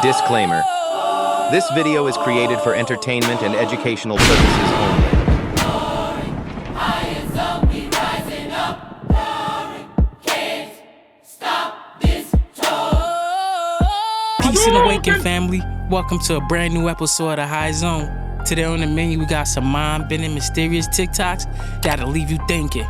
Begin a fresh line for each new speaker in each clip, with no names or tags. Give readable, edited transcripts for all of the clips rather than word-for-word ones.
Disclaimer. This video is created for entertainment and educational purposes only.
Peace and awaken, family. Welcome to a brand new episode of High Zone. Today on the menu, we got some mind-bending, mysterious TikToks that'll leave you thinking.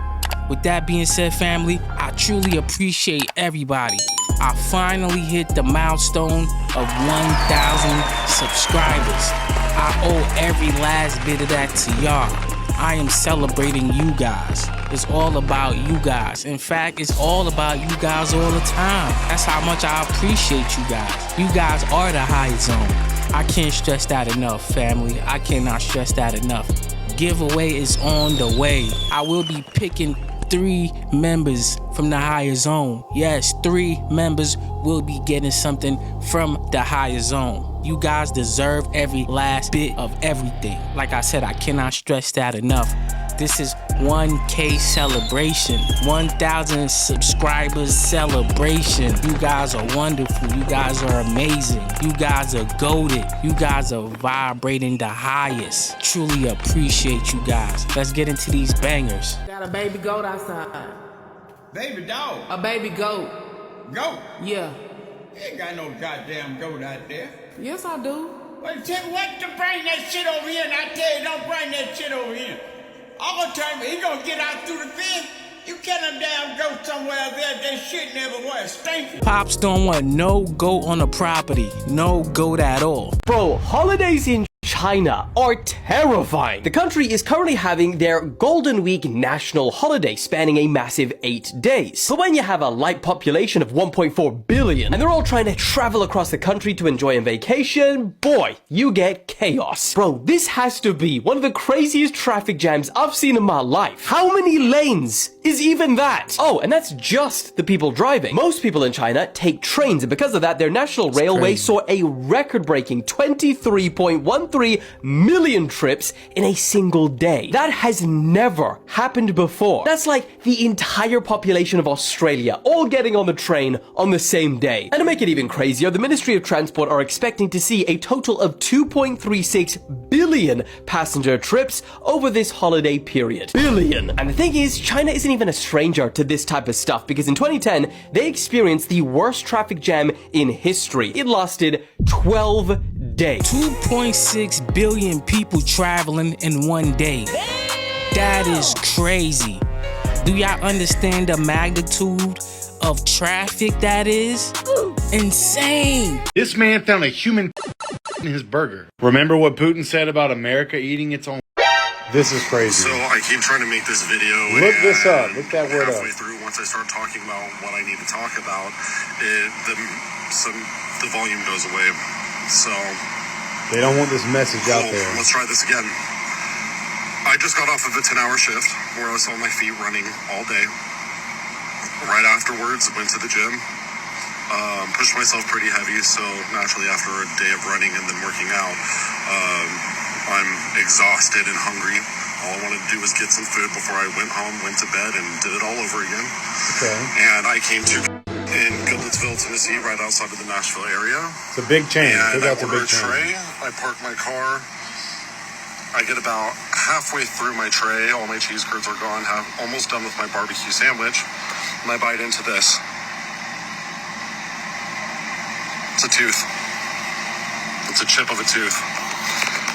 With that being said, family, I truly appreciate everybody. I finally hit the milestone of 1,000 subscribers. I owe every last bit of that to y'all. I am celebrating you guys. It's all about you guys. In fact, it's all about you guys all the time. That's how much I appreciate you guys. You guys are the High Zone. I can't stress that enough, family. I cannot stress that enough. Giveaway is on the way. I will be picking 3 members from the Higher Zone. Yes, 3 members will be getting something from the Higher Zone. You guys deserve every last bit of everything. Like I said, I cannot stress that enough. This is 1K celebration, 1,000 subscribers celebration. You guys are wonderful. You guys are amazing. You guys are goated. You guys are vibrating the highest. Truly appreciate you guys. Let's get into these bangers.
Got a baby goat outside.
Baby dog?
A baby goat.
Goat?
Yeah.
You ain't got no goddamn goat out there.
Yes, I do.
Well, tell me what to bring that shit over here, and I tell you, don't bring that shit over here. I'm gonna tell you, he gonna get out through the fence. You kill a damn goat somewhere there, that shit never was stinking.
Pops don't want no goat on the property. No goat at all.
Bro, holidays in China are terrifying. The country is currently having their Golden Week national holiday spanning a massive 8 days. But when you have a light population of 1.4 billion and they're all trying to travel across the country to enjoy a vacation, boy, you get chaos. Bro, this has to be one of the craziest traffic jams I've seen in my life. How many lanes is even that? Oh, and that's just the people driving. Most people in China take trains, and because of that, their national railway saw a record-breaking 23.13 million trips in a single day. That has never happened before. That's like the entire population of Australia all getting on the train on the same day. And to make it even crazier, the Ministry of Transport are expecting to see a total of 2.36 billion passenger trips over this holiday period. Billion. And the thing is, China isn't even a stranger to this type of stuff, because in 2010, they experienced the worst traffic jam in history. It lasted 12 days.
2.6 billion people traveling in one day. That is crazy. Do y'all understand the magnitude of traffic that is? Insane.
This man found a human in his burger. Remember what Putin said about America eating its own? This is crazy.
So I keep trying to make this video.
Look this up. Look that word up.
Halfway through, once I start talking about what I need to talk about, the volume goes away. So
they don't want this message out there.
Let's try this again. I just got off of a 10-hour shift where I was on my feet running all day. Right afterwards, went to the gym. Pushed myself pretty heavy, so naturally after a day of running and then working out, I'm exhausted and hungry. All I wanted to do was get some food before I went home, went to bed, and did it all over again.
Okay.
And I came to in Goodlettsville, Tennessee, right outside of the Nashville area.
It's a big chain.
And I ordered a tray. I park my car. I get about halfway through my tray. All my cheese curds are gone. Almost done with my barbecue sandwich. And I bite into this. It's a tooth. It's a chip of a tooth.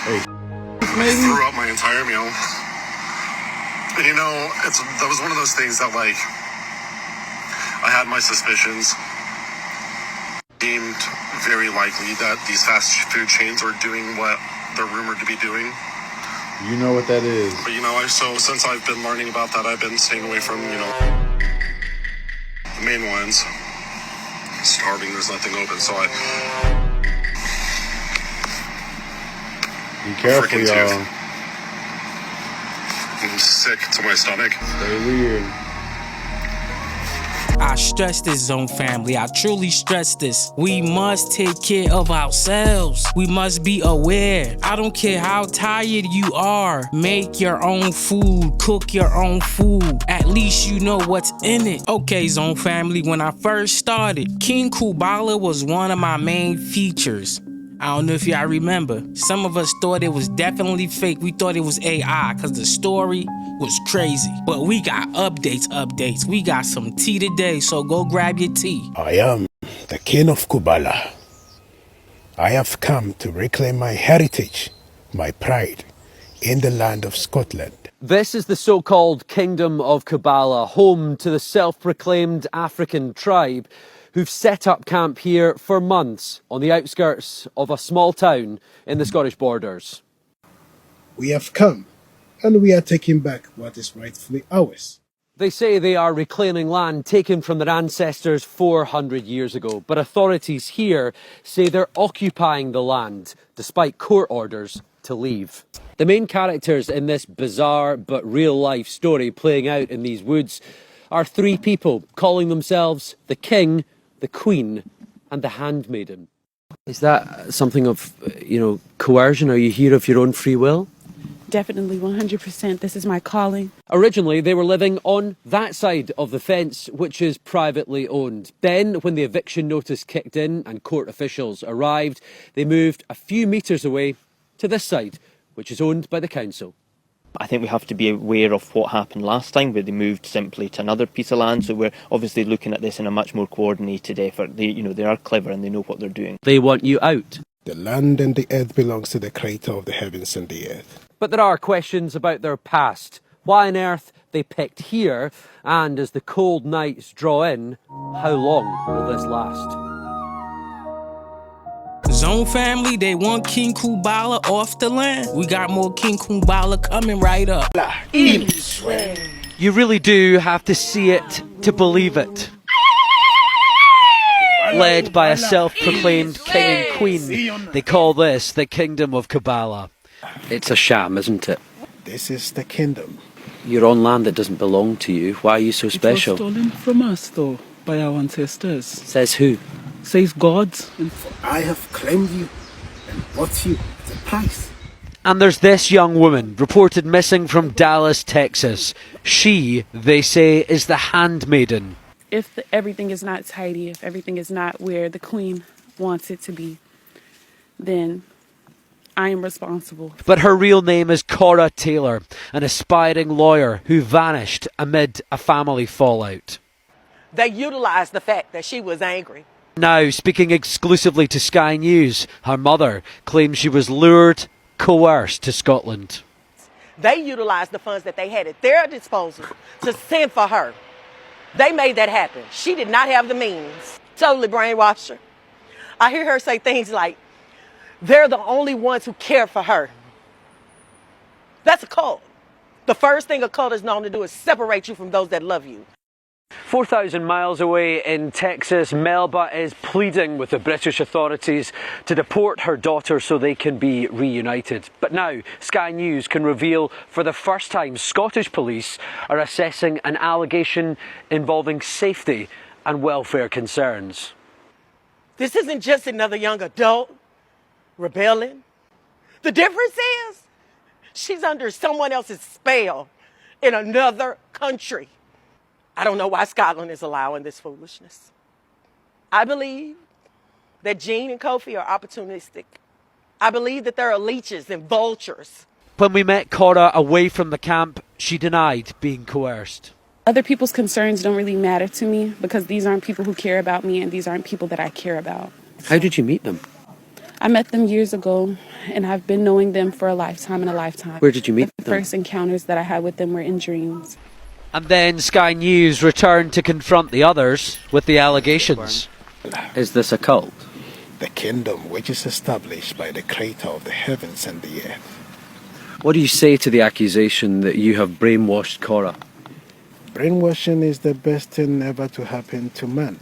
Hey.
I threw up my entire meal. And you know, that was one of those things that, like, I had my suspicions. Deemed very likely that these fast food chains are doing what they're rumored to be doing.
You know what that is.
But you know, so since I've been learning about that, I've been staying away from, you know, the main ones. Starving, there's nothing open, so I...
Be careful, y'all.
I'm sick to my stomach.
Stay weird.
I stress this, Zone family, I truly stress this. We must take care of ourselves. We must be aware. I don't care how tired you are. Make your own food, cook your own food. At least you know what's in it. Okay, Zone family, when I first started, King Cabala was one of my main features. I don't know if y'all remember. Some of us thought it was definitely fake. We thought it was AI because the story was crazy. But we got updates. We got some tea today, so go grab your tea.
I am the King of Cabala. I have come to reclaim my heritage, my pride, in the land of Scotland.
This is the so-called Kingdom of Cabala, home to the self-proclaimed African tribe who've set up camp here for months on the outskirts of a small town in the Scottish borders.
We have come, and we are taking back what is rightfully ours.
They say they are reclaiming land taken from their ancestors 400 years ago, but authorities here say they're occupying the land despite court orders to leave. The main characters in this bizarre but real-life story playing out in these woods are three people calling themselves the King, the Queen and the Handmaiden. Is that something of, coercion? Are you here of your own free will?
Definitely 100%. This is my calling.
Originally, they were living on that side of the fence, which is privately owned. Then, when the eviction notice kicked in and court officials arrived, they moved a few metres away to this side, which is owned by the council.
I think we have to be aware of what happened last time, where they moved simply to another piece of land. So we're obviously looking at this in a much more coordinated effort. They are clever and they know what they're doing.
They want you out.
The land and the earth belongs to the Creator of the heavens and the earth.
But there are questions about their past. Why on earth they picked here? And as the cold nights draw in, how long will this last?
Zone family, they want King Cabala off the land. We got more King Cabala coming right up.
You really do have to see it to believe it. Led by a self-proclaimed king and queen, they call this the Kingdom of Cabala. It's a sham, isn't it?
This is the kingdom.
You're on land that doesn't belong to you. Why are you so special?
It was stolen from us, though, by our ancestors.
Says who?
Says gods.
I have claimed you and bought you at a price.
And there's this young woman reported missing from Dallas, Texas. She, they say, is the handmaiden.
If everything is not tidy, if everything is not where the queen wants it to be, then I am responsible.
But her real name is Cora Taylor, an aspiring lawyer who vanished amid a family fallout.
They utilized the fact that she was angry.
Now, speaking exclusively to Sky News, her mother claims she was lured, coerced to Scotland.
They utilized the funds that they had at their disposal to send for her. They made that happen. She did not have the means. Totally brainwashed her. I hear her say things like, they're the only ones who care for her. That's a cult. The first thing a cult is known to do is separate you from those that love you.
4,000 miles away in Texas, Melba is pleading with the British authorities to deport her daughter so they can be reunited. But now, Sky News can reveal for the first time Scottish police are assessing an allegation involving safety and welfare concerns.
This isn't just another young adult rebelling. The difference is she's under someone else's spell in another country. I don't know why Scotland is allowing this foolishness. I believe that Jean and Kofi are opportunistic. I believe that there are leeches and vultures.
When we met Cora away from the camp, she denied being coerced.
Other people's concerns don't really matter to me because these aren't people who care about me and these aren't people that I care about.
How did you meet them?
I met them years ago and I've been knowing them for a lifetime and a lifetime.
Where did you meet them?
The first encounters that I had with them were in dreams.
And then Sky News returned to confront the others with the allegations. Is this a cult?
The kingdom which is established by the Creator of the heavens and the earth.
What do you say to the accusation that you have brainwashed Cora?
Brainwashing is the best thing ever to happen to man,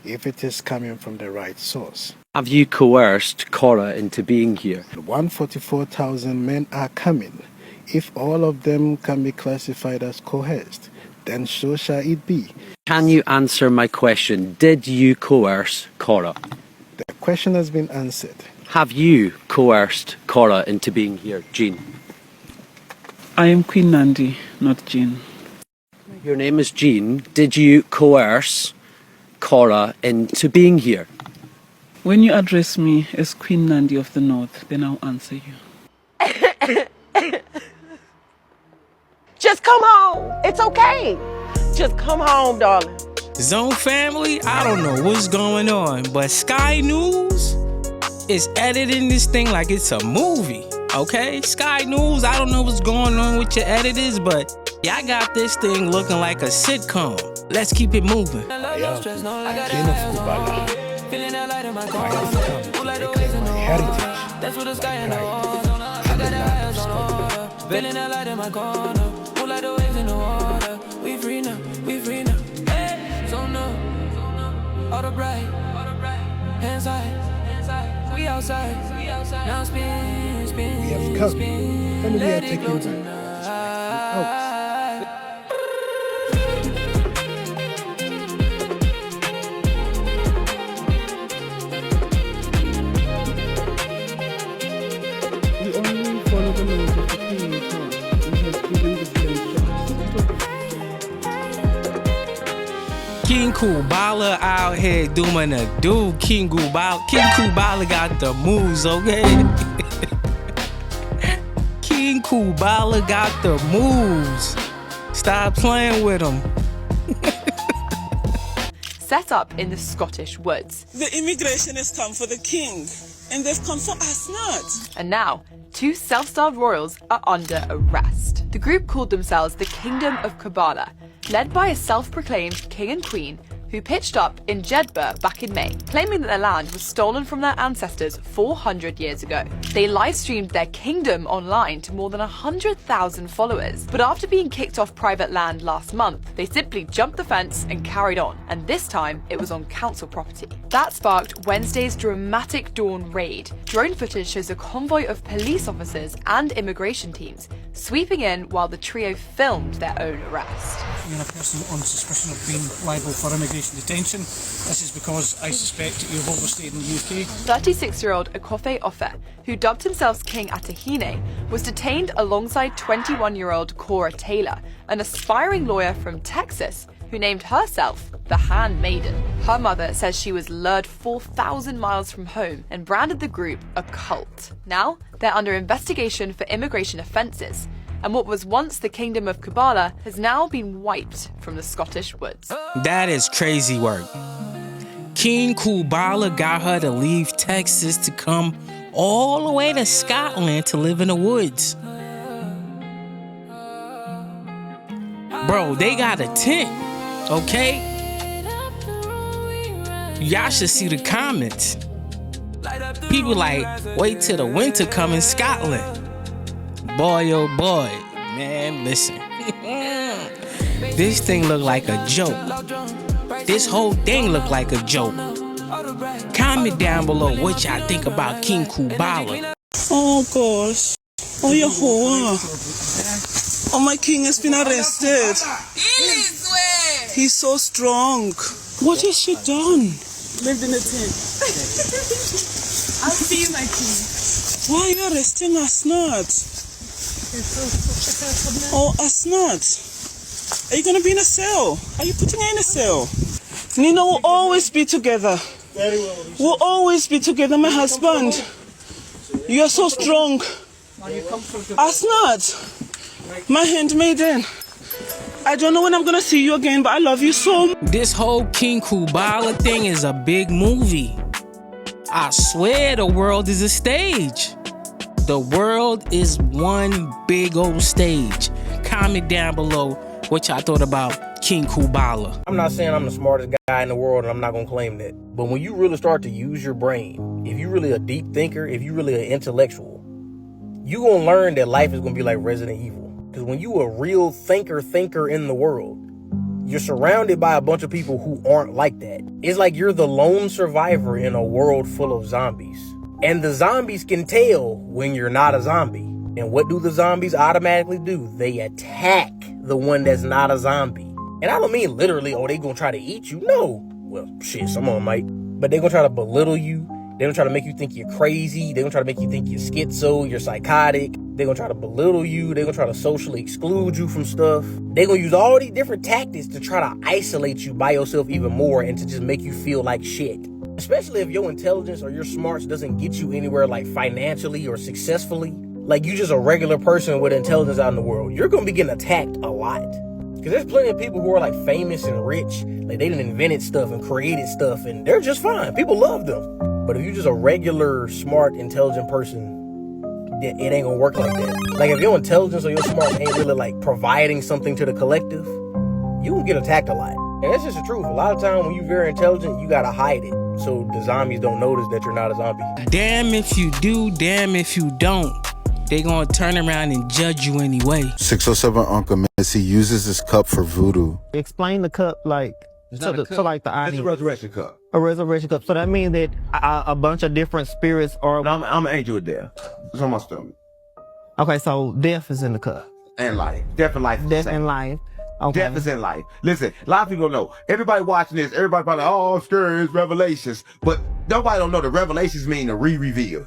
if it is coming from the right source.
Have you coerced Cora into being here?
144,000 men are coming. If all of them can be classified as coerced, then so shall it be.
Can you answer my question? Did you coerce Cora?
The question has been answered.
Have you coerced Cora into being here, Jean?
I am Queen Nandi, not Jean.
Your name is Jean. Did you coerce Cora into being here?
When you address me as Queen Nandi of the North, then I'll answer you.
Just come home. It's okay. Just come home, darling.
Zone family, I don't know what's going on, but Sky News is editing this thing like it's a movie, okay? Sky News, I don't know what's going on with your editors, but y'all got this thing looking like a sitcom. Let's keep it moving.
I am King of Cabala. I have come to reclaim my heritage, my pride, in the land of Scotland.
Feeling that light in my corner, move like the waves in the water. We free now, we free now. Hey, so no, all the bright, hands high, we outside, now spin, spin,
We have come,
spin,
and we are
let it
taking
go
back
tonight.
We only follow the laws of the King in charge. He has given the
King Cabala out here doing a do. King Cabala got the moves, okay? King Cabala got the moves. Stop playing with him.
Set up in the Scottish woods.
The immigration has come for the king, and they've come for us not.
And now, two self-styled royals are under arrest. The group called themselves the Kingdom of Cabala, led by a self-proclaimed king and queen who pitched up in Jedburgh back in May, claiming that their land was stolen from their ancestors 400 years ago. They live-streamed their kingdom online to more than 100,000 followers. But after being kicked off private land last month, they simply jumped the fence and carried on, and this time it was on council property. That sparked Wednesday's dramatic dawn raid. Drone footage shows a convoy of police officers and immigration teams sweeping in while the trio filmed their own arrest.
You're a person on suspicion of being liable for immigration detention. This is because I suspect that you've overstayed in the UK.
36-year-old Akofe Ofe, who dubbed himself King Atahine, was detained alongside 21-year-old Cora Taylor, an aspiring lawyer from Texas who named herself the Handmaiden. Her mother says she was lured 4,000 miles from home and branded the group a cult. Now, they're under investigation for immigration offences, and what was once the Kingdom of Cabala has now been wiped from the Scottish woods.
That is crazy work. King Cabala got her to leave Texas to come all the way to Scotland to live in the woods. Bro, they got a tent, okay? Y'all should see the comments. People like, wait till the winter come in Scotland. Boy, oh boy, man, listen. This thing look like a joke. This whole thing look like a joke. Comment down below what y'all think about King Cabala.
Oh gosh. Oh Yehovah. Oh, my king has been arrested. He's so strong. What has she done? Lived in a tent. I'll see you, my king. Why are you arresting us not? Oh, us not. Are you gonna be in a cell? Are you putting her in a cell? Nina will always be together. We'll always be together, my husband. You are so strong. Us not. My handmaiden. I don't know when I'm gonna see you again, but I love you so much.
This whole King Cabala thing is a big movie. I swear the world is a stage. The world is one big old stage. Comment down below what y'all thought about King Cabala.
I'm not saying I'm the smartest guy in the world, and I'm not gonna claim that. But when you really start to use your brain, if you're really a deep thinker, if you're really an intellectual, you're gonna learn that life is gonna be like Resident Evil. Because when you a real thinker in the world, you're surrounded by a bunch of people who aren't like that. It's like you're the lone survivor in a world full of zombies. And the zombies can tell when you're not a zombie. And what do the zombies automatically do? They attack the one that's not a zombie. And I don't mean literally, oh, they gonna try to eat you. No. Well, shit, some of them might. But they gonna try to belittle you. They gonna try to make you think you're crazy. They gonna try to make you think you're schizo, you're psychotic. They gonna try to belittle you. They gonna try to socially exclude you from stuff. They gonna use all these different tactics to try to isolate you by yourself even more and to just make you feel like shit. Especially if your intelligence or your smarts doesn't get you anywhere like financially or successfully. Like you just a regular person with intelligence out in the world. You're gonna be getting attacked a lot. Because there's plenty of people who are like famous and rich. Like they done invented stuff and created stuff and they're just fine. People love them. But if you're just a regular, smart, intelligent person, it ain't gonna work like that. Like if your intelligence or your smarts ain't really like providing something to the collective, you can get attacked a lot. And that's just the truth. A lot of time when you're very intelligent, you gotta hide it. So the zombies don't notice that you're not a zombie.
Damn if you do, damn if you don't. They gonna turn around and judge you anyway.
607 Uncle Missy uses this cup for voodoo.
Explain the cup like so like the idea.
It's a resurrection cup.
A resurrection cup. So that means that a bunch of different spirits are.
No, I'm an angel of death. It's on my stomach.
Okay, so death is in the cup.
And life. Death and life.
Death and life. Okay.
Death is in life. Listen, a lot of people don't know. Everybody watching this, everybody probably, oh, I'm scared, it's revelations. But nobody don't know the revelations mean a re-reveal.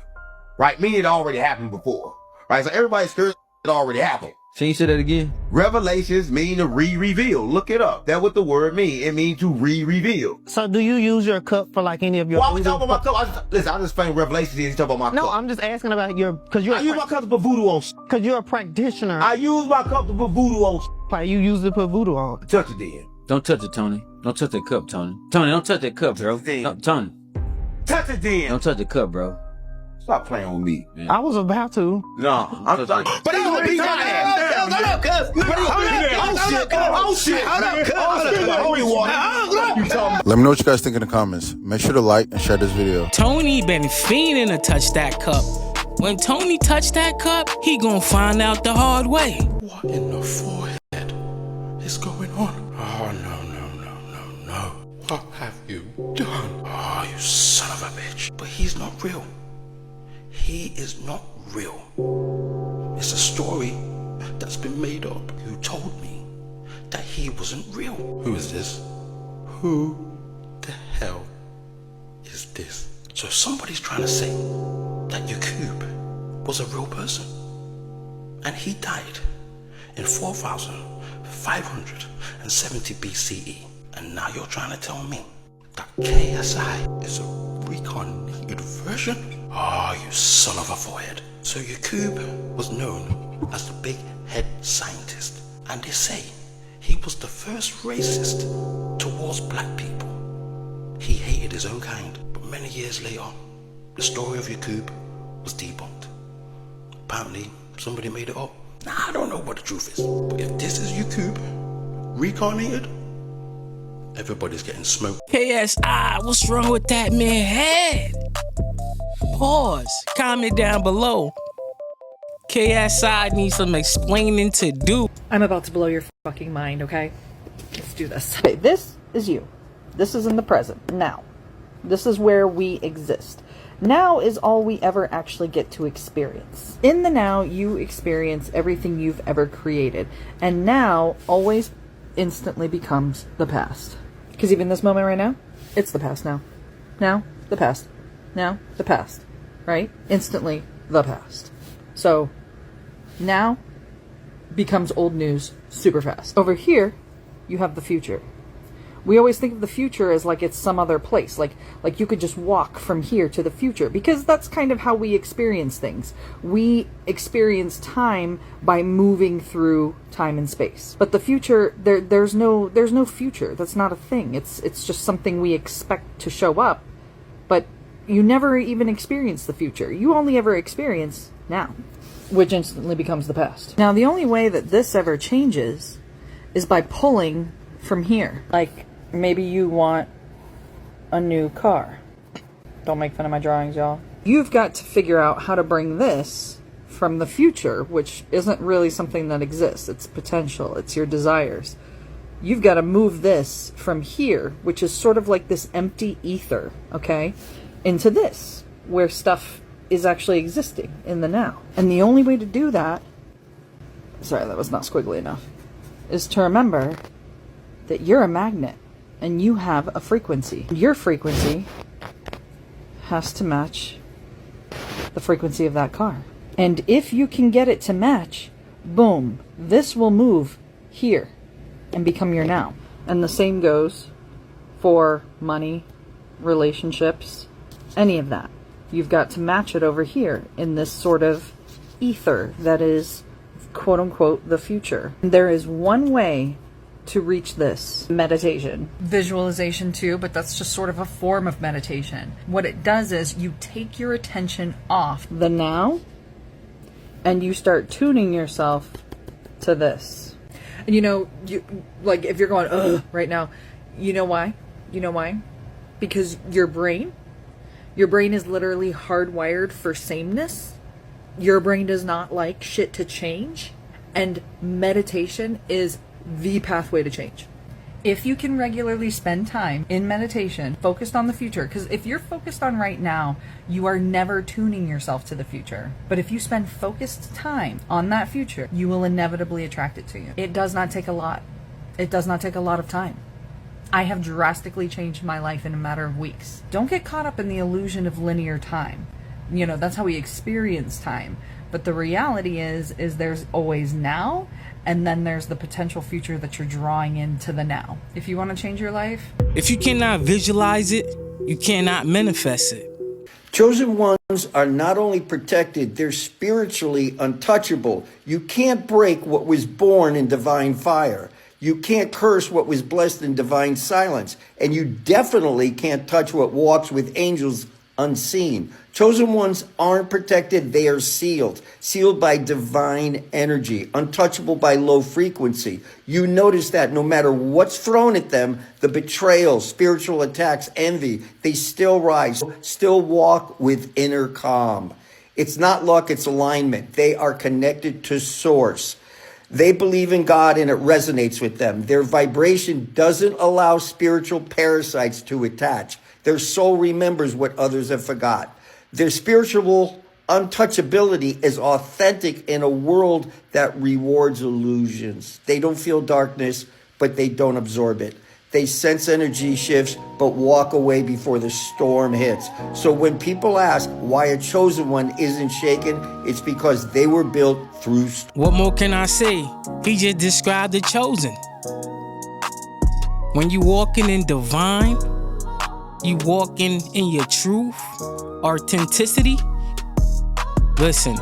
Right? Meaning it already happened before. Right? So everybody's scared it already happened.
Can you say that again?
Revelations mean to re-reveal. Look it up. That's what the word means. It means to re-reveal.
So do you use your cup for like any of your...
Why are we talking about my cup? Listen, I just explained Revelations is talking about my cup.
No, I'm just asking about your... Cause you're
I use my cup to put voodoo on.
Because you're a practitioner.
I use my cup to put voodoo on.
Why you use it to put voodoo on?
Touch it then.
Don't touch it, Tony. Don't touch that cup, Tony. Tony, don't touch that cup, bro. No, Tony.
Touch it then.
Don't touch the cup, bro.
Stop playing with me.
I was about to.
No, I'm sorry. But he's gonna be there.
Hold up, cuz.
Oh shit.
Let me know what you guys think in the comments. Make sure to like and share this video.
Tony been fiending to touch that cup. When Tony touch that cup, he gonna find out the hard way.
What in the forehead is going on? Oh, no. What have you done? Oh, you son of a bitch. But he's not real. He is not real. It's a story that's been made up. You told me that he wasn't real. Who is this? Who the hell is this? So somebody's trying to say that Yakub was a real person. And he died in 4570 BCE. And now you're trying to tell me that KSI is a reincarnated version? Oh, you son of a forehead. So Yakub was known as the big head scientist. And they say he was the first racist towards black people. He hated his own kind. But many years later, the story of Yakub was debunked. Apparently, somebody made it up. Now, I don't know what the truth is. But if this is Yakub reincarnated, everybody's getting smoked.
KSI, what's wrong with that man's head? Pause. Comment down below. KSI needs some explaining to do.
I'm about to blow your fucking mind, okay? Let's do this. Okay, this is you. This is in the present. Now. This is where we exist. Now is all we ever actually get to experience. In the now, you experience everything you've ever created. And now always instantly becomes the past. Because even this moment right now, it's the past now. Now, the past. Now, the past. Right? Instantly, the past. So, now becomes old news super fast. Over here, you have the future. We always think of the future as like it's some other place. Like you could just walk from here to the future. Because that's kind of how we experience things. We experience time by moving through time and space. But the future, there's no future. That's not a thing. It's just something we expect to show up. But you never even experience the future. You only ever experience now, which instantly becomes the past. Now, the only way that this ever changes is by pulling from here. Like, maybe you want a new car. Don't make fun of my drawings, y'all. You've got to figure out how to bring this from the future, which isn't really something that exists. It's potential. It's your desires. You've got to move this from here, which is sort of like this empty ether, okay, into this, where stuff is actually existing in the now. And the only way to do that, sorry, that was not squiggly enough, is to remember that you're a magnet and you have a frequency. Your frequency has to match the frequency of that car. And if you can get it to match, boom, this will move here and become your now. And the same goes for money, relationships, any of that. You've got to match it over here in this sort of ether that is, quote unquote, the future. There is one way to reach this: meditation. Visualization too, but that's just sort of a form of meditation. What it does is you take your attention off the now and you start tuning yourself to this. And you know, you like if you're going ugh right now, you know why? You know why? Because your brain is literally hardwired for sameness. Your brain does not like shit to change, and meditation is the pathway to change. If you can regularly spend time in meditation focused on the future, because if you're focused on right now, you are never tuning yourself to the future. But if you spend focused time on that future, you will inevitably attract it to you. It does not take a lot. It does not take a lot of time. I have drastically changed my life in a matter of weeks. Don't get caught up in the illusion of linear time. You know, that's how we experience time. But the reality is there's always now, and then there's the potential future that you're drawing into the now. If you want to change your life,
if you cannot visualize it, you cannot manifest it.
Chosen ones are not only protected, they're spiritually untouchable. You can't break what was born in divine fire. You can't curse what was blessed in divine silence. And you definitely can't touch what walks with angels unseen. Chosen ones aren't protected, they are sealed. Sealed by divine energy, untouchable by low frequency. You notice that no matter what's thrown at them, the betrayal, spiritual attacks, envy, they still rise, still walk with inner calm. It's not luck, it's alignment. They are connected to source. They believe in God and it resonates with them. Their vibration doesn't allow spiritual parasites to attach. Their soul remembers what others have forgot. Their spiritual untouchability is authentic in a world that rewards illusions. They don't feel darkness, but they don't absorb it. They sense energy shifts, but walk away before the storm hits. So when people ask why a chosen one isn't shaken, it's because they were built through.
What more can I say? He just described the chosen. When you walking in divine, you walking in your truth, authenticity. Listen,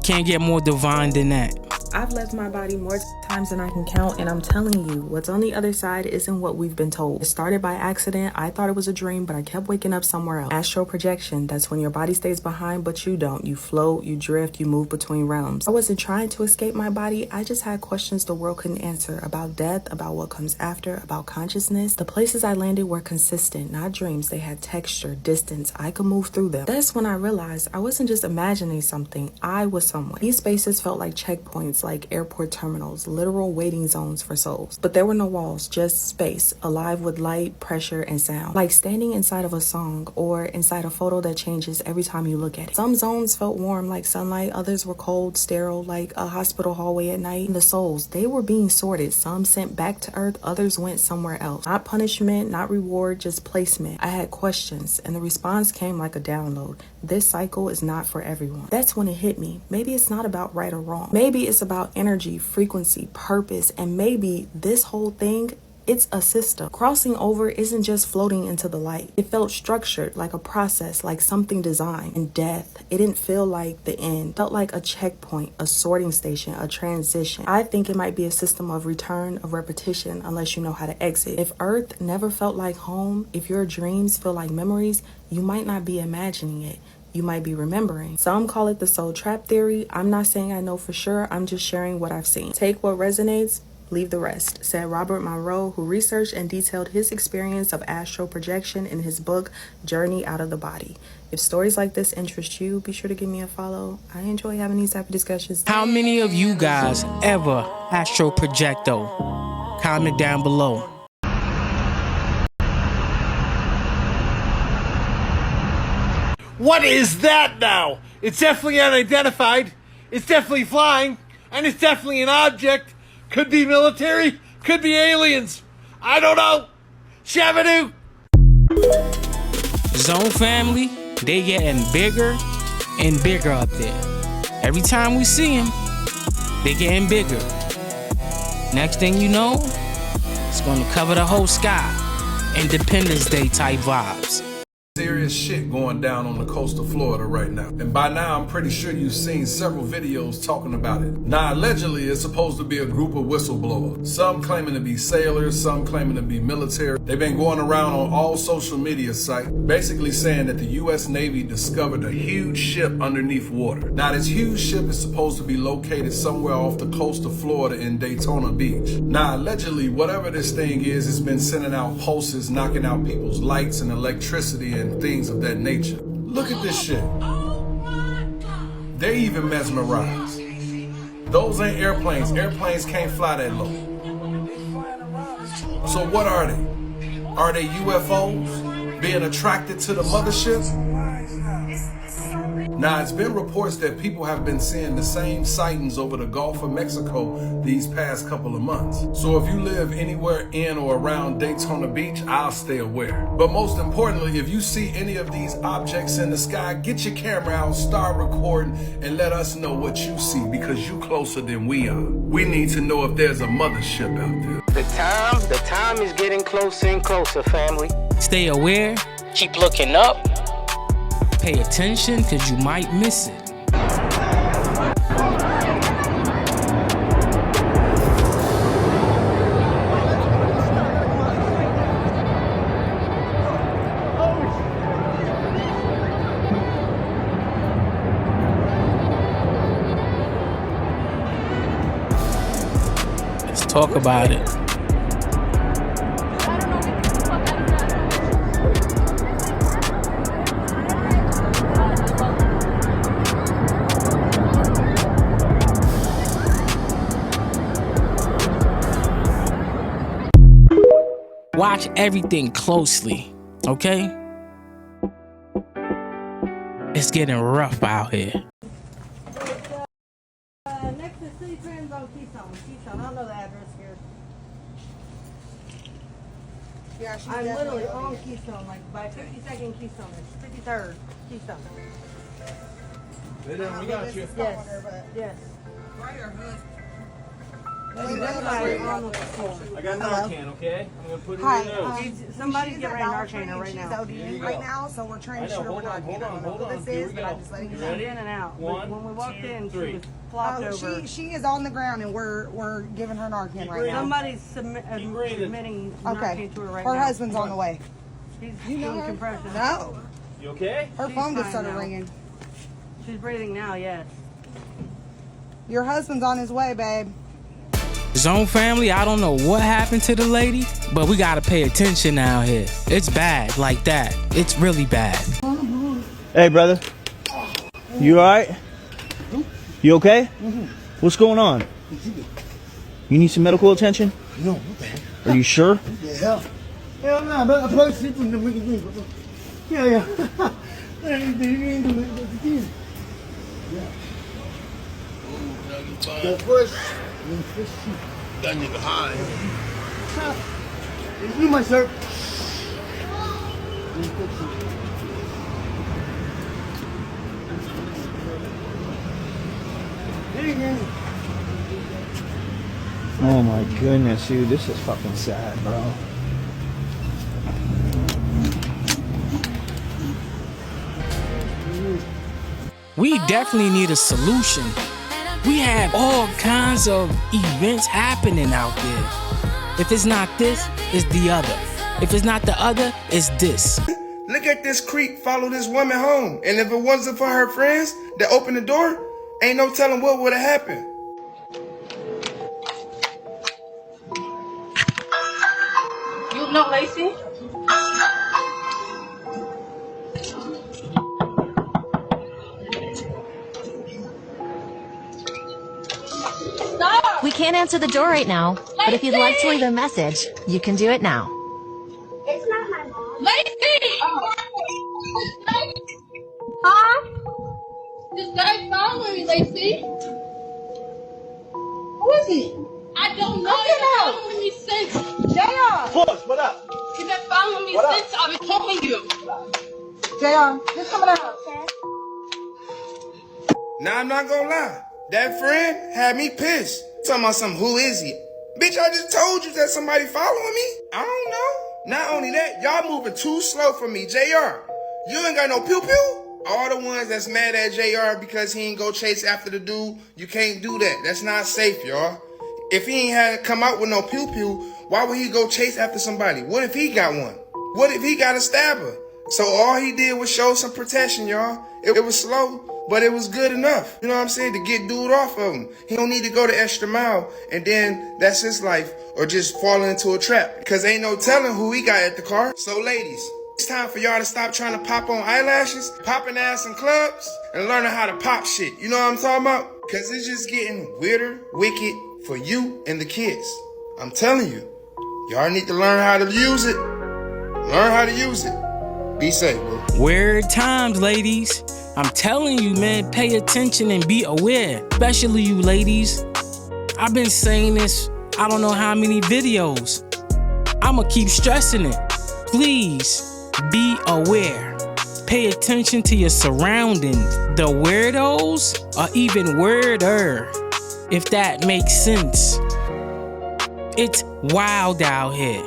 can't get more divine than that.
I've left my body more times than I can count, and I'm telling you, what's on the other side isn't what we've been told. It started by accident. I thought it was a dream, but I kept waking up somewhere else. Astral projection, that's when your body stays behind, but you don't. You float, you drift, you move between realms. I wasn't trying to escape my body. I just had questions the world couldn't answer about death, about what comes after, about consciousness. The places I landed were consistent, not dreams. They had texture, distance. I could move through them. That's when I realized I wasn't just imagining something. I was somewhere. These spaces felt like checkpoints, like airport terminals, literal waiting zones for souls. But there were no walls, just space, alive with light, pressure, and sound. Like standing inside of a song or inside a photo that changes every time you look at it. Some zones felt warm like sunlight, others were cold, sterile like a hospital hallway at night. And the souls, they were being sorted. Some sent back to earth, others went somewhere else. Not punishment, not reward, just placement. I had questions, and the response came like a download. This cycle is not for everyone. That's when it hit me. Maybe it's not about right or wrong. Maybe it's about energy, frequency, purpose, and maybe this whole thing, it's a system. Crossing over isn't just floating into the light. It felt structured, like a process, like something designed. And death, it didn't feel like the end. It felt like a checkpoint, a sorting station, a transition. I think it might be a system of return, of repetition, unless you know how to exit. If Earth never felt like home, if your dreams feel like memories, you might not be imagining it. You might be remembering. Some call it the soul trap theory. I'm not saying I know for sure. I'm just sharing what I've seen. Take what resonates, leave the rest, said Robert Monroe, who researched and detailed his experience of astral projection in his book, Journey Out of the Body. If stories like this interest you, be sure to give me a follow. I enjoy having these type of discussions.
How many of you guys ever astral project though? Comment down below.
What is that now? It's definitely unidentified, it's definitely flying, and it's definitely an object, Could be military, could be aliens. I don't know. Shabadoo.
Zone family, they getting bigger and bigger up there. Every time we see them, they getting bigger. Next thing you know, it's gonna cover the whole sky. Independence Day type vibes.
Serious shit going down on the coast of Florida right now. And by now, I'm pretty sure you've seen several videos talking about it. Now, allegedly, it's supposed to be a group of whistleblowers. Some claiming to be sailors, some claiming to be military. They've been going around on all social media sites, basically saying that the U.S. Navy discovered a huge ship underneath water. Now, this huge ship is supposed to be located somewhere off the coast of Florida in Daytona Beach. Now, allegedly, whatever this thing is, it's been sending out pulses, knocking out people's lights and electricity and things of that nature. Look at this shit. They even mesmerized. Those ain't airplanes. Airplanes can't fly that low. So what are they? Are they UFOs being attracted to the mothership? Now, it's been reports that people have been seeing the same sightings over the Gulf of Mexico these past couple of months. So if you live anywhere in or around Daytona Beach, I'll stay aware. But most importantly, if you see any of these objects in the sky, get your camera out, start recording, and let us know what you see, because you closer than we are. We need to know if there's a mothership out there.
The time is getting closer and closer, family.
Stay aware.
Keep looking up.
Pay attention, because you might miss it. Let's talk about it. Watch everything closely, okay? It's getting rough out here.
Next to City Trends on Keystone. I don't know the address here. Yeah, I'm literally on Keystone, like by 52nd Keystone. It's 53rd Keystone.
We got you.
Yes. Yes.
I got Narcan, okay? I'm gonna put it in your nose.
Somebody get right Narcan right
There
now.
you go.
Right now, so we're trying to show we're not getting
Hold on.
this is, but I'm just letting you know.
Ready?
In and out.
One,
When we walked in,
three.
she was flopped over.
She is on the ground and we're giving her Narcan right now.
Somebody's submitting Narcan to her right now.
Her husband's on the way.
She's doing compression.
No.
You okay?
Her phone just started ringing.
She's breathing now, yes.
Your husband's on his way, babe.
Zone family, I don't know what happened to the lady, but we gotta pay attention out here. It's bad like that. It's really bad.
Hey, brother. You alright? You okay? What's going on? You need some medical attention?
No.
Are you sure?
Yeah. Hell no, but I'm supposed to sleep in the weekend. Yeah. The first that nigga high. You my sir.
Oh my goodness, dude, this is fucking sad, bro.
We definitely need a solution. We have all kinds of events happening out there. If it's not this, it's the other. If it's not the other, it's this.
Look at this creep follow this woman home. And if it wasn't for her friends that opened the door, ain't no telling what would have happened.
You know Lacey?
We can't answer the door right now, but if you'd like to leave a message, you can do it now.
It's not my mom. Lacey! Huh? This guy following me, Lacey. Who is he? I
don't know. You've been following me since.
JR.
Push, what up?
You've been following me since I've been calling you.
JR, just coming out.
Now I'm not gonna lie. That friend had me pissed. Talking about something, who is he? Bitch, I just told you that somebody following me. I don't know. Not only that, y'all moving too slow for me. JR, you ain't got no pew-pew? All the ones that's mad at JR because he ain't go chase after the dude, you can't do that. That's not safe, y'all. If he ain't had to come out with no pew-pew, why would he go chase after somebody? What if he got one? What if he got a stabber? So all he did was show some protection, y'all. It was slow, but it was good enough. You know what I'm saying? To get dude off of him. He don't need to go the extra mile, and then that's his life, or just falling into a trap. Because ain't no telling who he got at the car. So ladies, it's time for y'all to stop trying to pop on eyelashes, popping ass in clubs, and learning how to pop shit. You know what I'm talking about? Because it's just getting weirder, wicked for you and the kids. I'm telling you. Y'all need to learn how to use it. Learn how to use it. Be safe, bro.
Weird times, ladies. I'm telling you, man, pay attention and be aware. Especially you ladies. I've been saying this, I don't know how many videos. I'ma keep stressing it. Please, be aware. Pay attention to your surroundings. The weirdos are even weirder, if that makes sense. It's wild out here.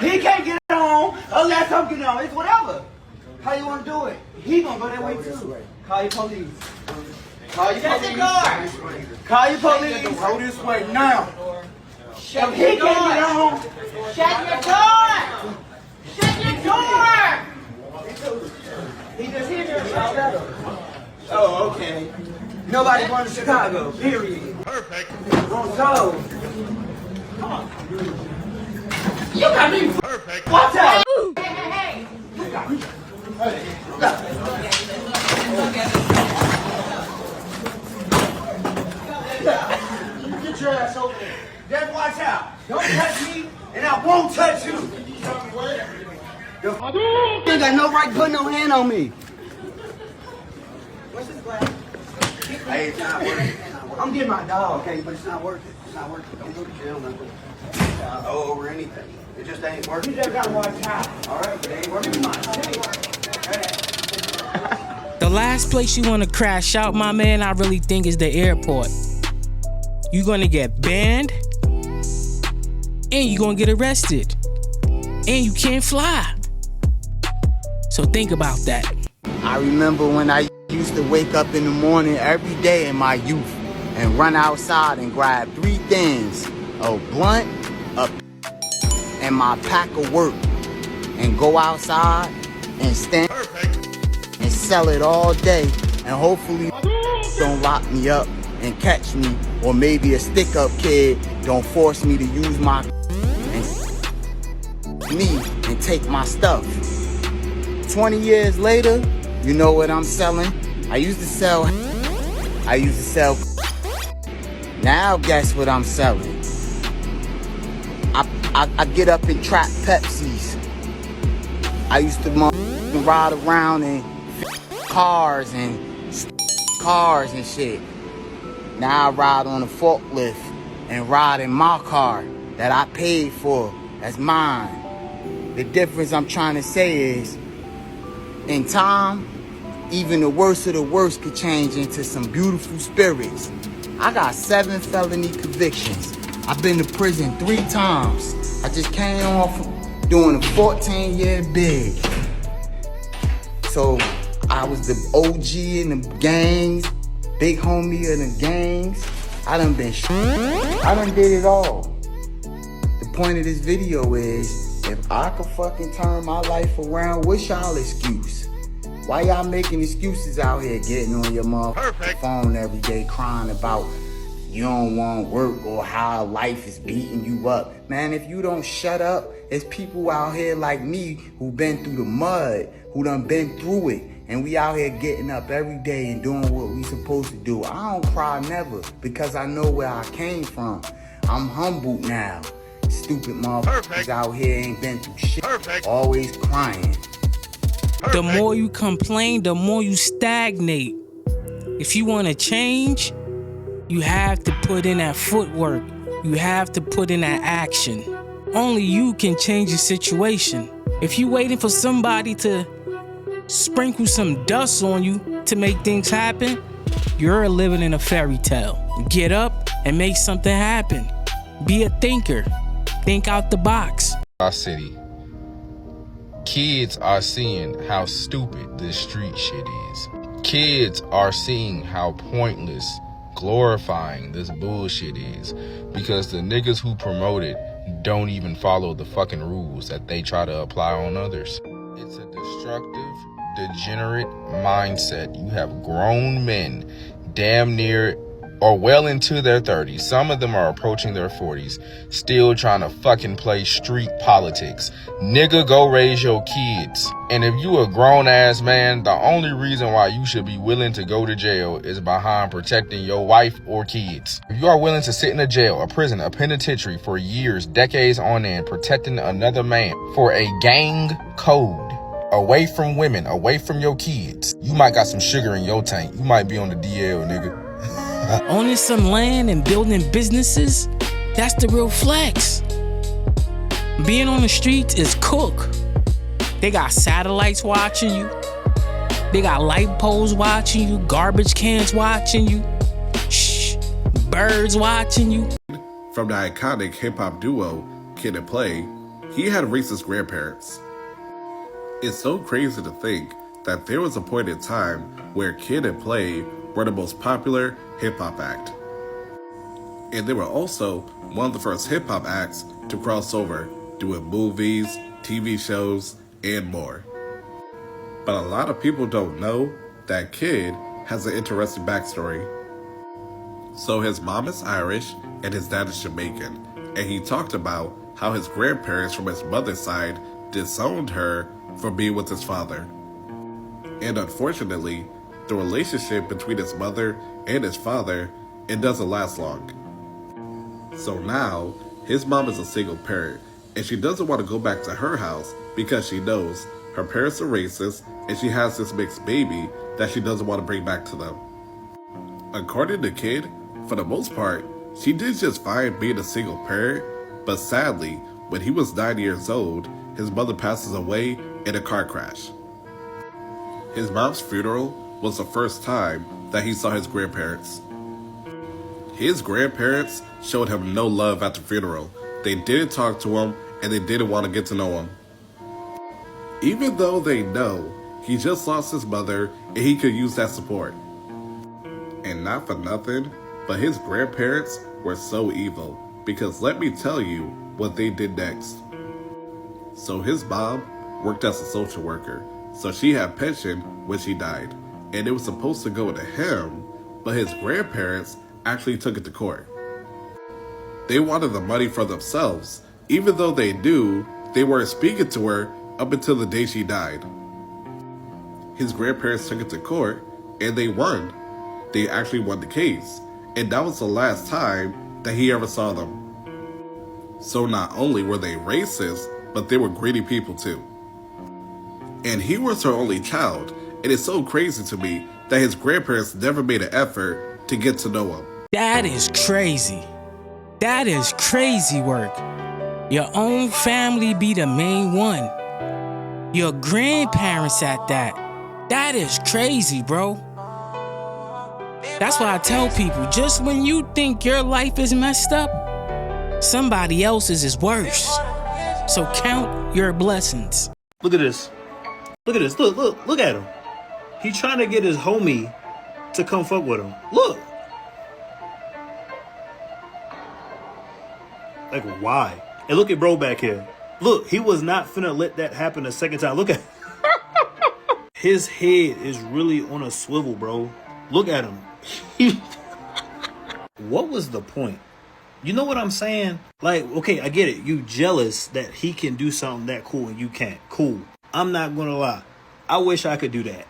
He can't get on unless I'm getting on. It's whatever. How you want to do it? He gonna go that way too. Call your police. Call your police. Call your police. Go this way now. If he can't get on, shut your door. Shut your door. He just hit you. Oh, okay. Nobody going to Chicago. Period. Perfect. So. Come on. You got me perfect. Watch out! Hey. You got me. Hey. Get your ass over there. Just watch out. Don't touch me, and I won't touch you. You ain't got no right to put no hand on me. What's this glass? Hey, it's not working. I'm getting my dog, okay, but it's not working. It's not working. Don't go to jail, nothing. Over anything. It just ain't working. You just gotta watch out. All right, but it ain't working.
The last place you want to crash out, my man, I really think is the airport. You're going to get banned, and you're going to get arrested, and you can't fly. So think about that.
I remember when I used to wake up in the morning every day in my youth and run outside and grab 3 things: a blunt, and my pack of work, and go outside and stand and sell it all day, and hopefully don't lock me up and catch me, or maybe a stick-up kid don't force me to use my and take my stuff. 20 years later, you know what I'm selling? I used to sell. Now guess what I'm selling? I get up and trap Pepsis. I used to ride around in cars and shit. Now I ride on a forklift and ride in my car that I paid for. That's mine. The difference I'm trying to say is, in time, even the worst of the worst could change into some beautiful spirits. I got 7 felony convictions. I've been to prison 3 times. I just came off doing a 14-year bid. So I was the OG in the gangs, big homie of the gangs. I done did it all. The point of this video is, if I could fucking turn my life around, what's y'all excuse? Why y'all making excuses out here, getting on your motherfucking phone every day crying about you don't want work or how life is beating you up? Man, if you don't shut up, there's people out here like me who been through the mud, who done been through it, and we out here getting up every day and doing what we supposed to do. I don't cry never, because I know where I came from. I'm humbled now. Stupid motherfuckers out here ain't been through shit. Always crying.
The more you complain, the more you stagnate. If you want to change, you have to put in that footwork. You have to put in that action. Only you can change the situation. If you waiting for somebody to sprinkle some dust on you to make things happen, you're living in a fairy tale. Get up and make something happen. Be a thinker. Think out the box.
Our city. Kids are seeing how stupid this street shit is. Kids are seeing how pointless glorifying this bullshit is, because the niggas who promote it don't even follow the fucking rules that they try to apply on others. It's a destructive, degenerate mindset. You have grown men damn near or well into their 30s. Some of them are approaching their 40s, still trying to fucking play street politics. Nigga, go raise your kids. And if you a grown ass man, the only reason why you should be willing to go to jail is behind protecting your wife or kids. If you are willing to sit in a jail, a prison, a penitentiary for years, decades on end, protecting another man for a gang code, away from women, away from your kids, you might got some sugar in your tank. You might be on the DL, nigga.
Owning some land and building businesses, that's the real flex. Being on the streets is cook. They got satellites watching you. They got light poles watching you, garbage cans watching you, birds watching you.
From the iconic hip-hop duo Kid and Play, he had racist grandparents. It's so crazy to think that there was a point in time where Kid and Play were the most popular hip-hop act. And they were also one of the first hip-hop acts to cross over, doing movies, TV shows, and more. But a lot of people don't know that Kid has an interesting backstory. So his mom is Irish and his dad is Jamaican, and he talked about how his grandparents from his mother's side disowned her for being with his father. And unfortunately, the relationship between his mother and his father, it doesn't last long. So now, his mom is a single parent, and she doesn't want to go back to her house because she knows her parents are racist and she has this mixed baby that she doesn't want to bring back to them. According to Kid, for the most part, she did just fine being a single parent, but sadly, when he was 9 years old, his mother passes away in a car crash. His mom's funeral was the first time that he saw his grandparents. His grandparents showed him no love at the funeral. They didn't talk to him and they didn't want to get to know him. Even though they know he just lost his mother and he could use that support. And not for nothing, but his grandparents were so evil, because let me tell you what they did next. So his mom worked as a social worker, so she had pension when she died, and it was supposed to go to him, but his grandparents actually took it to court. They wanted the money for themselves, even though they knew they weren't speaking to her up until the day she died. His grandparents took it to court, and they won. They actually won the case, and that was the last time that he ever saw them. So not only were they racist, but they were greedy people too. And he was her only child. It is so crazy to me that his grandparents never made an effort to get to know him.
That is crazy. That is crazy work. Your own family be the main one. Your grandparents at that. That is crazy, bro. That's why I tell people, just when you think your life is messed up, somebody else's is worse. So count your blessings.
Look at this. Look at this. Look at him. He trying to get his homie to come fuck with him. Look. Like, why? And look at bro back here. Look, he was not finna let that happen a second time. Look at his head is really on a swivel, bro. Look at him. What was the point? You know what I'm saying? Like, okay, I get it. You jealous that he can do something that cool and you can't. Cool. I'm not gonna lie. I wish I could do that.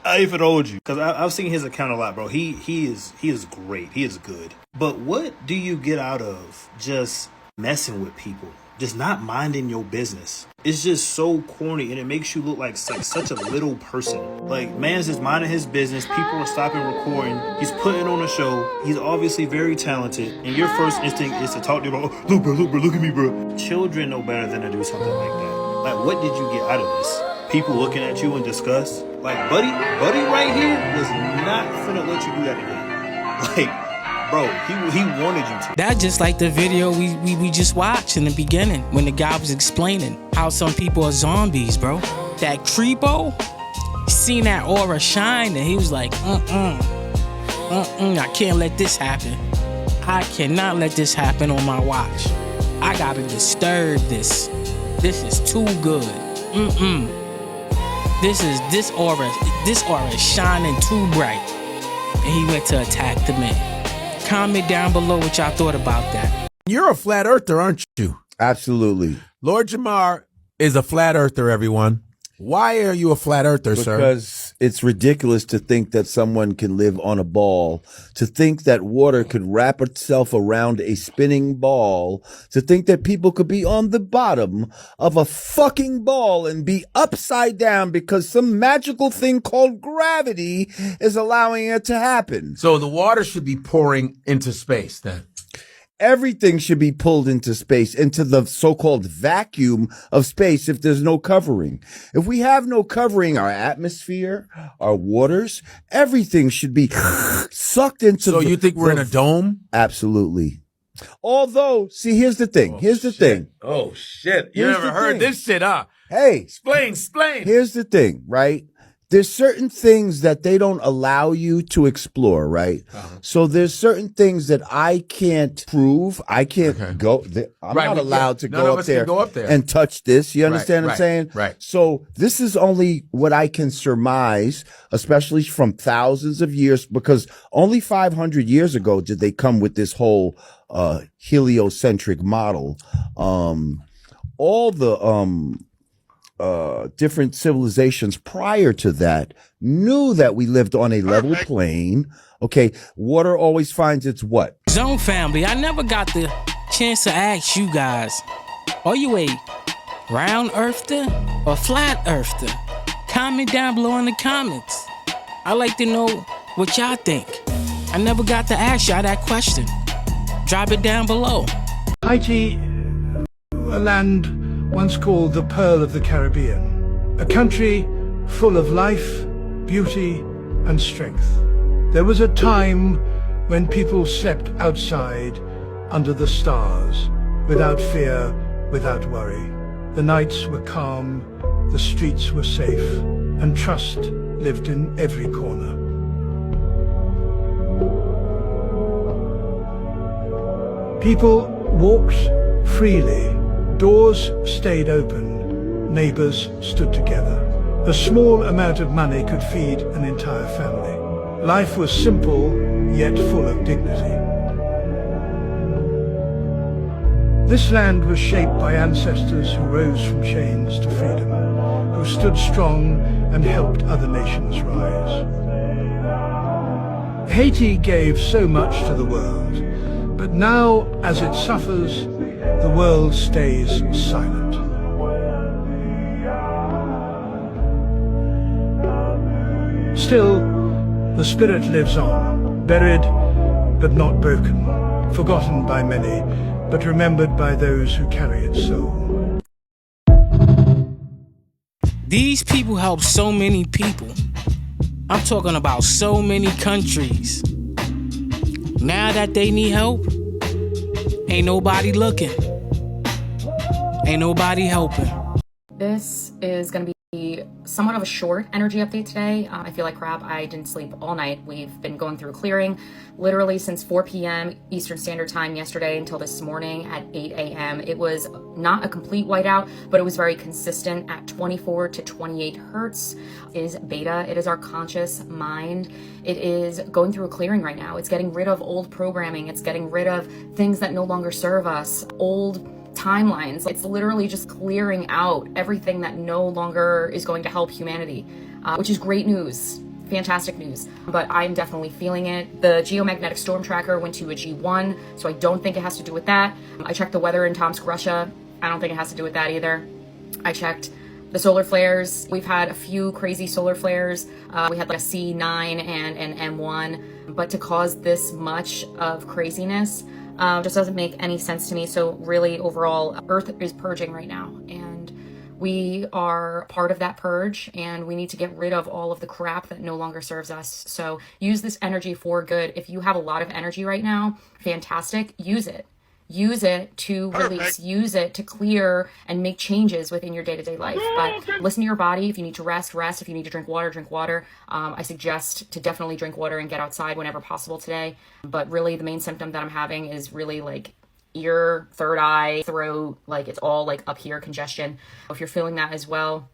I even told you, because I've seen his account a lot, bro. He is great. He is good. But what do you get out of just messing with people? just not minding your business. It's just so corny, and it makes you look like such a little person. Like, man's just minding his business. People are stopping recording. He's putting on a show. He's obviously very talented, and your first instinct is to talk to him about, oh, look, bro, look at me, bro. Children know better than to do something like that. Like, what did you get out of this? People looking at you in disgust? Like, buddy right here was not finna let you do that again. Like, bro, he wanted you to.
That's just like the video we just watched in the beginning when the guy was explaining how some people are zombies, bro. That creepo, seen that aura shine and he was like, I can't let this happen. I cannot let this happen on my watch. I gotta disturb this. This is too good. This aura is shining too bright. And he went to attack the man. Comment down below what y'all thought about that.
You're a flat earther, aren't you?
Absolutely.
Lord Jamar is a flat earther, everyone. Why are you a flat earther, sir?
Because it's ridiculous to think that someone can live on a ball, to think that water could wrap itself around a spinning ball, to think that people could be on the bottom of a fucking ball and be upside down because some magical thing called gravity is allowing it to happen.
So the water should be pouring into space then.
Everything should be pulled into space, into the so-called vacuum of space if there's no covering. If we have no covering, our atmosphere, our waters, everything should be sucked into.
So you think we're in a dome?
Absolutely. Although, see, here's the thing. Here's the thing.
Oh, shit. You never heard this shit, huh?
Hey.
Explain.
Here's the thing, right? There's certain things that they don't allow you to explore, right? So there's certain things that I can't prove. I can't go. I'm not allowed to go up there and touch this. You understand what I'm saying?
Right.
So this is only what I can surmise, especially from thousands of years, because only 500 years ago did they come with this whole heliocentric model. All the different civilizations prior to that knew that we lived on a level plane. Okay, water always finds its what?
Zone family, I never got the chance to ask you guys, are you a round earther or flat earther? Comment down below in the comments. I like to know what y'all think. I never got to ask y'all that question. Drop it down below.
Haiti, a land once called the Pearl of the Caribbean, a country full of life, beauty, and strength. There was a time when people slept outside under the stars, without fear, without worry. The nights were calm, the streets were safe, and trust lived in every corner. People walked freely. Doors stayed open, neighbors stood together. A small amount of money could feed an entire family. Life was simple, yet full of dignity. This land was shaped by ancestors who rose from chains to freedom, who stood strong and helped other nations rise. Haiti gave so much to the world, but now, as it suffers, the world stays silent. Still, the spirit lives on, buried but not broken, forgotten by many, but remembered by those who carry its soul.
These people help so many people. I'm talking about so many countries. Now that they need help, ain't nobody looking. Ain't nobody helping.
This is going to be somewhat of a short energy update today. I feel like crap. I didn't sleep all night. We've been going through clearing literally since 4 p.m. Eastern Standard Time yesterday until this morning at 8 a.m. It was not a complete whiteout, but it was very consistent at 24 to 28 hertz. It is beta. It is our conscious mind. It is going through a clearing right now. It's getting rid of old programming. It's getting rid of things that no longer serve us, old timelines. It's literally just clearing out everything that no longer is going to help humanity, which is great news, fantastic news. But I'm definitely feeling it. The geomagnetic storm tracker went to a G1, so I don't think it has to do with that. I checked the weather in Tomsk, Russia. I don't think it has to do with that either. I checked the solar flares. We've had a few crazy solar flares. We had like a C9 and an M1, but to cause this much of craziness just doesn't make any sense to me. So really overall, Earth is purging right now, and we are part of that purge, and we need to get rid of all of the crap that no longer serves us. So use this energy for good. If you have a lot of energy right now, fantastic, use it. Use it to release, use it to clear and make changes within your day-to-day life. But listen to your body. If you need to rest, rest. If you need to drink water, drink water. I suggest to definitely drink water and get outside whenever possible today. But really the main symptom that I'm having is really like ear, third eye, throat, like it's all like up here, congestion. If you're feeling that as well,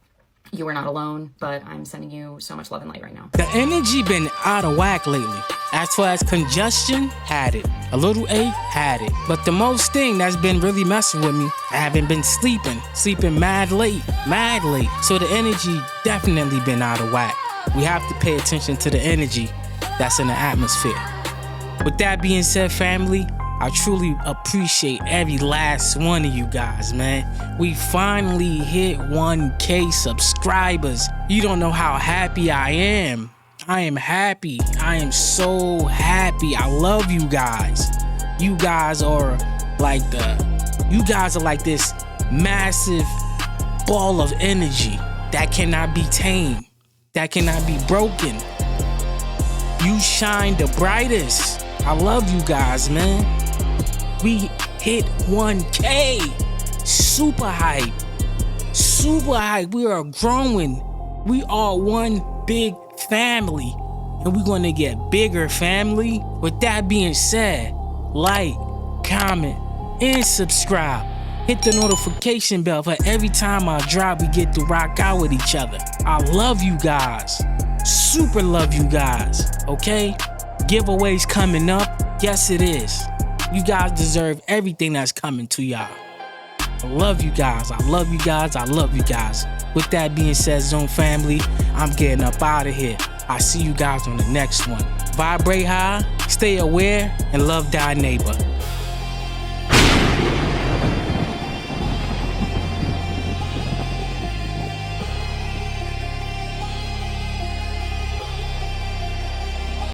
you are not alone, but I'm sending you so much love and light right now.
The energy been out of whack lately. As far as congestion, had it. A little ache, had it. But the most thing that's been really messing with me, I haven't been sleeping mad late. So the energy definitely been out of whack. We have to pay attention to the energy that's in the atmosphere. With that being said, family, I truly appreciate every last one of you guys, man. We finally hit 1K subscribers. You don't know how happy I am. I am happy. I am so happy. I love you guys. You guys are like this massive ball of energy that cannot be tamed, that cannot be broken. You shine the brightest. I love you guys, man. We hit 1K. Super hype. We are growing. We are one big family, and we're gonna get bigger, family. With that being said, like, comment, and subscribe. Hit the notification bell for every time I drop, we get to rock out with each other. I love you guys. Super love you guys, okay? Giveaways coming up. Yes, it is. You guys deserve everything that's coming to y'all. I love you guys. I love you guys. I love you guys. With that being said, Zone family, I'm getting up out of here. I'll see you guys on the next one. Vibrate high, stay aware, and love thy neighbor.